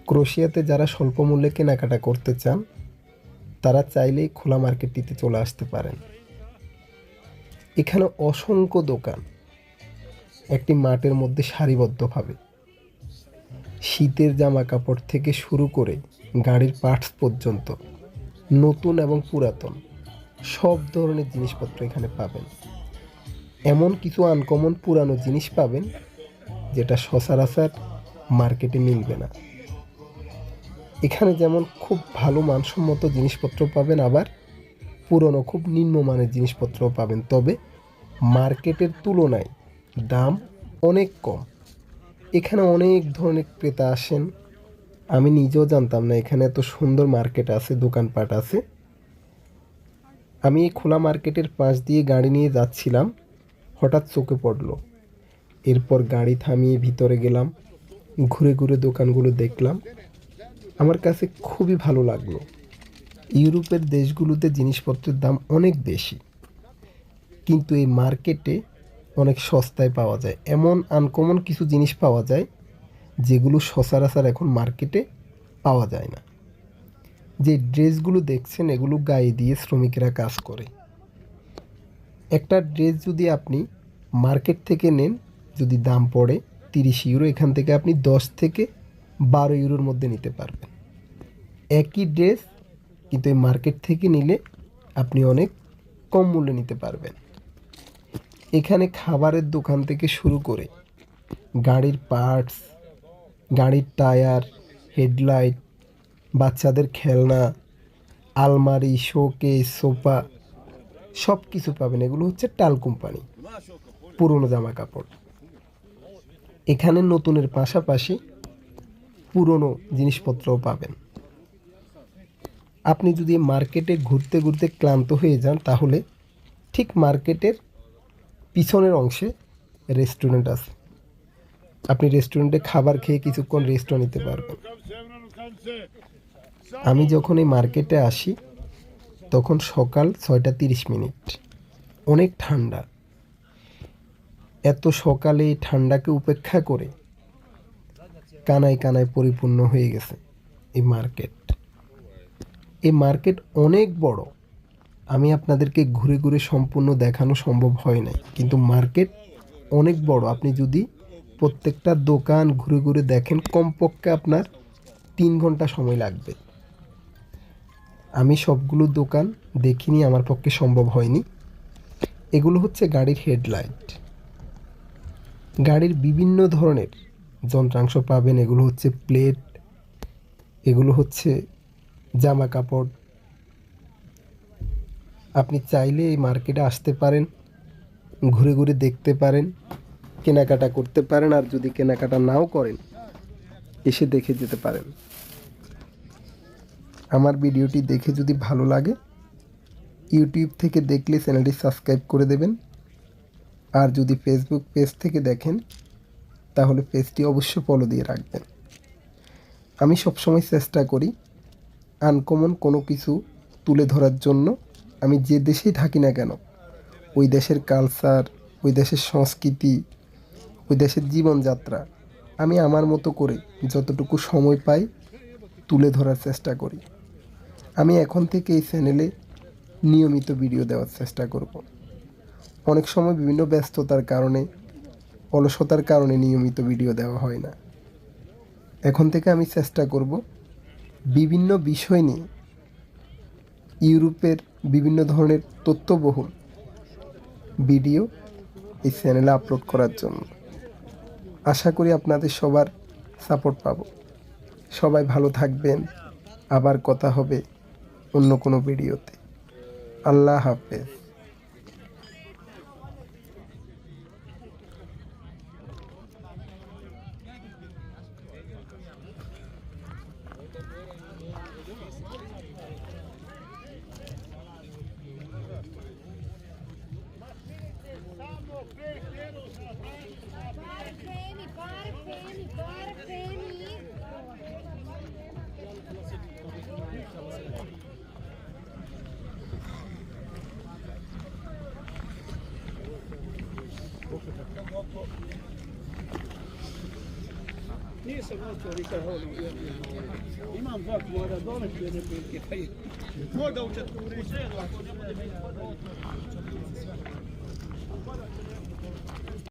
ক্রোয়েশিয়াতে যারা স্বল্প মূল্যে কেনাকাটা করতে চান তারা চাইলেই খোলা মার্কেটটিতে চলে আসতে পারেন। এখানে অসংখ্য দোকান একটি মাঠের মধ্যে সারিবদ্ধভাবে। শীতের জামা কাপড় থেকে শুরু করে গাড়ির পার্টস পর্যন্ত নতুন এবং পুরাতন সব ধরনের জিনিসপত্র এখানে পাবেন। এমন কিছু আনকমন পুরানো জিনিস পাবেন যেটা সচরাচর মার্কেটে মিলবে না। এখানে যেমন খুব ভালো মানসম্মত জিনিসপত্র পাবেন, আবার পুরনো খুব নিম্নমানের জিনিসপত্রও পাবেন, তবে মার্কেটের তুলনায় দাম অনেক কম। এখানে অনেক ধরনের ক্রেতা আসেন। আমি নিজেও জানতাম না এখানে এত সুন্দর মার্কেট আছে, দোকানপাট আছে। আমি এই খোলা মার্কেটের পাশ দিয়ে গাড়ি নিয়ে যাচ্ছিলাম, হঠাৎ চোখে পড়ল। এরপর গাড়ি থামিয়ে ভিতরে গেলাম, ঘুরে ঘুরে দোকানগুলো দেখলাম। আমার কাছে খুবই ভালো লাগলো। ইউরোপের দেশগুলোতে জিনিসপত্রের দাম অনেক বেশি, কিন্তু এই মার্কেটে অনেক সস্তায় পাওয়া যায়। এমন আনকমন কিছু জিনিস পাওয়া যায় যেগুলো সচরাচর এখন মার্কেটে পাওয়া যায় না। যে ড্রেসগুলো দেখছেন এগুলো গায়ে দিয়ে শ্রমিকেরা কাজ করে। একটা ড্রেস যদি আপনি মার্কেট থেকে নেন, যদি দাম পড়ে 30 ইউরো, এখান থেকে আপনি 10 থেকে 12 ইউরোর মধ্যে নিতে পারবেন। একই ড্রেস কিন্তু এই মার্কেট থেকে নিলে আপনি অনেক কম মূল্যে নিতে পারবেন। এখানে খাবারের দোকান থেকে শুরু করে গাড়ির পার্টস, গাড়ির টায়ার, হেডলাইট, বাচ্চাদের খেলনা, আলমারি, শোকেস, সোফা সব কিছু পাবেন। এগুলো হচ্ছে টাল কোম্পানি, পুরনো জামা কাপড়। এখানে নতুনের পাশাপাশি পুরনো জিনিসপত্রও পাবেন। আপনি যদি মার্কেটে ঘুরতে ঘুরতে ক্লান্ত হয়ে যান, তাহলে ঠিক মার্কেটের পিছনের অংশে রেস্টুরেন্ট আছে। আপনি রেস্টুরেন্টে খাবার খেয়ে কিছুক্ষণ রেস্টও নিতে পারবেন। আমি যখন এই মার্কেটে আসি তখন সকাল 6:30। অনেক ঠান্ডা। এত সকালে এই ঠান্ডাকে উপেক্ষা করে কানায় কানায় পরিপূর্ণ হয়ে গেছে এই মার্কেট। এই মার্কেট অনেক বড়। আমি আপনাদেরকে ঘুরে ঘুরে সম্পূর্ণ দেখানো সম্ভব হয় নাই, কিন্তু মার্কেট অনেক বড়। আপনি যদি প্রত্যেকটা দোকান ঘুরে ঘুরে দেখেন, কমপক্ষে আপনার 3 ঘন্টা সময় লাগবে। আমি সবগুলো দোকান দেখিনি, আমার পক্ষে সম্ভব হয়নি। এগুলো হচ্ছে গাড়ির হেডলাইট। গাড়ির বিভিন্ন ধরনের যন্ত্রাংশ পাবেন। এগুলো হচ্ছে প্লেট, এগুলো হচ্ছে জামা কাপড়। আপনি চাইলে এই মার্কেটে আসতে পারেন, ঘুরে ঘুরে দেখতে পারেন, কেনাকাটা করতে পারেন। আর যদি কেনাকাটা নাও করেন, এসে দেখে যেতে পারেন। আমার ভিডিওটি দেখে যদি ভালো লাগে, ইউটিউব থেকে দেখলে চ্যানেলটি সাবস্ক্রাইব করে দেবেন। আর যদি ফেসবুক পেজ থেকে দেখেন তাহলে পেজটি অবশ্যই ফলো দিয়ে রাখবেন। আমি সবসময় চেষ্টা করি আনকমন কোনো কিছু তুলে ধরার জন্য। আমি যে দেশেই থাকি না কেন, ওই দেশের কালচার, ওই দেশের সংস্কৃতি, ওই দেশের জীবনযাত্রা আমি আমার মতো করে যতটুকু সময় পাই তুলে ধরার চেষ্টা করি। আমি এখন থেকে এই চ্যানেলে নিয়মিত ভিডিও দেওয়ার চেষ্টা করব। অনেক সময় বিভিন্ন ব্যস্ততার কারণে, অলসতার কারণে নিয়মিত ভিডিও দেওয়া হয় না। এখন থেকে আমি চেষ্টা করব বিভিন্ন বিষয় নিয়ে ইউরোপের বিভিন্ন ধরনের তথ্যবহুল ভিডিও এই চ্যানেলে আপলোড করার জন্য। আশা করি আপনাদের সবার সাপোর্ট পাব। সবাই ভালো থাকবেন। আবার কথা হবে অন্য কোনো ভিডিওতে। আল্লাহ হাফেজ। Ні, Imam dva kvora dole, gdje ne prilike. Možda u četvrti.